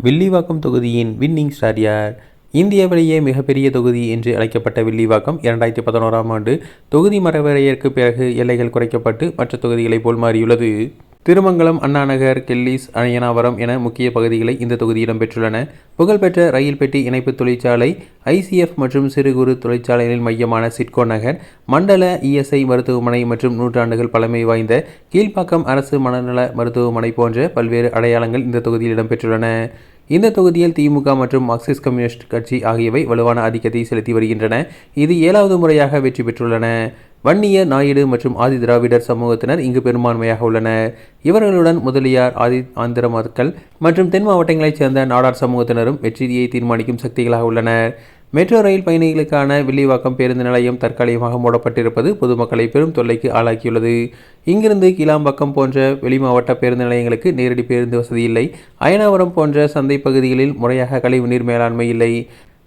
வில்லிவாக்கம் தொகுதியின் winning star யார்? இந்தியாவிலேயே மிகப்பெரிய தொகுதி என்று அழைக்கப்பட்ட வில்லிவாக்கம் 2011ஆம் ஆண்டு தொகுதி மறுவரையறைக்கு பிறகு எல்லைகள் குறைக்கப்பட்டு மற்ற தொகுதிகளைப் போல் மாறியுள்ளது. திருமங்கலம், அண்ணாநகர், கெல்லிஸ், அய்யனாவரம் என முக்கிய பகுதிகளை இந்த தொகுதி இடம்பெற்றுள்ளன. புகழ்பெற்ற ரயில் பெட்டி இணைப்பு தொழிற்சாலை, ஐசிஎஃப் மற்றும் சிறு குறு தொழிற்சாலைகளின் மையமான சிட்கோ நகர், மண்டல இஎஸ்ஐ மருத்துவமனை மற்றும் நூற்றாண்டுகள் பழமை வாய்ந்த கீழ்ப்பாக்கம் அரசு மனநல மருத்துவமனை போன்ற பல்வேறு அடையாளங்கள் இந்த தொகுதியில் இடம்பெற்றுள்ளன. இந்த தொகுதியில் திமுக மற்றும் மார்க்சிஸ்ட் கம்யூனிஸ்ட் கட்சி ஆகியவை வலுவான ஆதிக்கத்தை செலுத்தி வருகின்றன. இது 7வது முறையாக வெற்றி பெற்றுள்ளன. வன்னியர், நாயுடு மற்றும் ஆதி திராவிடர் சமூகத்தினர் இங்கு பெரும்பான்மையாக உள்ளனர். இவர்களுடன் முதலியார், ஆந்திர மக்கள் மற்றும் தென் மாவட்டங்களைச் சேர்ந்த நாடார் சமூகத்தினரும் வெற்றியை தீர்மானிக்கும் சக்திகளாக உள்ளனர். மெட்ரோ ரயில் பயணிகளுக்கான வில்லிவாக்கம் பேருந்து நிலையம் தற்காலிகமாக மூடப்பட்டிருப்பது பொதுமக்களை பெரும் தொல்லைக்கு ஆளாக்கியுள்ளது. இங்கிருந்து கீழாம்பாக்கம் போன்ற வெளிமாவட்ட பேருந்து நிலையங்களுக்கு நேரடி பேருந்து வசதி இல்லை. அயனாவரம் போன்ற சந்தை பகுதிகளில் முறையாக கழிவுநீர் மேலாண்மை இல்லை.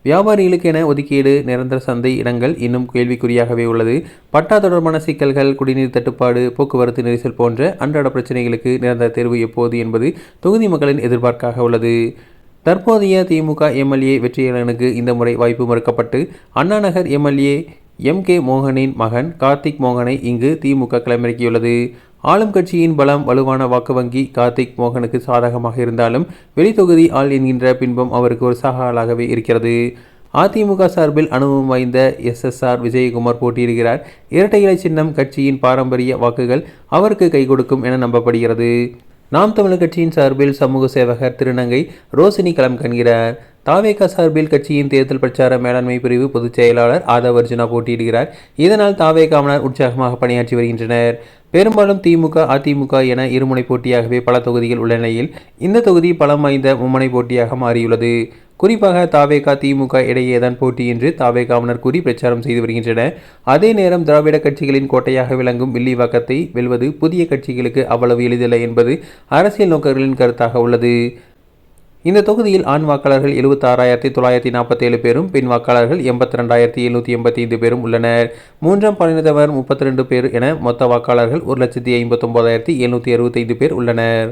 வியாபாரிகளுக்கு என ஒதுக்கீடு, நிரந்தர சந்தை இடங்கள் இன்னும் கேள்விக்குறியாகவே உள்ளது. பட்டா தொடர்பான சிக்கல்கள், குடிநீர் தட்டுப்பாடு, போக்குவரத்து நெரிசல் போன்ற அன்றாட பிரச்சனைகளுக்கு நிரந்தர தேர்வு எப்போது என்பது தொகுதி மக்களின் எதிர்பார்ப்பாக உள்ளது. தற்போதைய திமுக எம்எல்ஏ வெற்றியாளனுக்கு இந்த முறை வாய்ப்பு மறுக்கப்பட்டு அண்ணாநகர் எம்எல்ஏ எம்.கே. மோகனின் மகன் கார்த்திக் மோகனை இங்கு திமுக களமிறக்கியுள்ளது. ஆளும் கட்சியின் பலம், வலுவான வாக்கு வங்கி கார்த்திக் மோகனுக்கு சாதகமாக இருந்தாலும் வெளித்தொகுதி ஆள் என்கின்ற பின்பம் அவருக்கு ஒரு சவாலாகவே இருக்கிறது. அதிமுக சார்பில் அனுபவம் வாய்ந்த எஸ்.ஆர். விஜயகுமார் போட்டியிடுகிறார். இரட்டை இலை சின்னம் கட்சியின் பாரம்பரிய வாக்குகள் அவருக்கு கை கொடுக்கும் என நம்பப்படுகிறது. நாம் தமிழர் கட்சியின் சார்பில் சமூக சேவகர் திருநங்கை ரோசினி களம் காண்கிறார். தாவேகா சார்பில் கட்சியின் தேர்தல் பிரச்சார மேலாண்மை பிரிவு பொதுச் செயலாளர் ஆதவ் அர்ஜுனா போட்டியிடுகிறார். இதனால் தாவேகாவினர் உற்சாகமாக பணியாற்றி வருகின்றனர். பெரும்பாலும் திமுக, அதிமுக என இருமுனை போட்டியாகவே பல தொகுதிகள் உள்ள நிலையில் இந்த தொகுதி பலம் வாய்ந்த மும்முனை போட்டியாக மாறியுள்ளது. குறிப்பாக தாவேகா, திமுக இடையேதான் போட்டி என்று தாவேகாவினர் கூறி பிரச்சாரம் செய்து வருகின்றனர். அதே நேரம் திராவிட கட்சிகளின் கோட்டையாக விளங்கும் வில்லிவாக்கத்தை வெல்வது புதிய கட்சிகளுக்கு அவ்வளவு எளிதில்லை என்பது அரசியல் நோக்கர்களின் கருத்தாக உள்ளது. இந்த தொகுதியில் ஆண் வாக்காளர்கள் 76,947 பேரும், பெண் வாக்காளர்கள் 82,785 பேரும் உள்ளனர். மூன்றாம் பாலினத்தவர் 32 பேர் என மொத்த வாக்காளர்கள் 1,59,765 பேர் உள்ளனர்.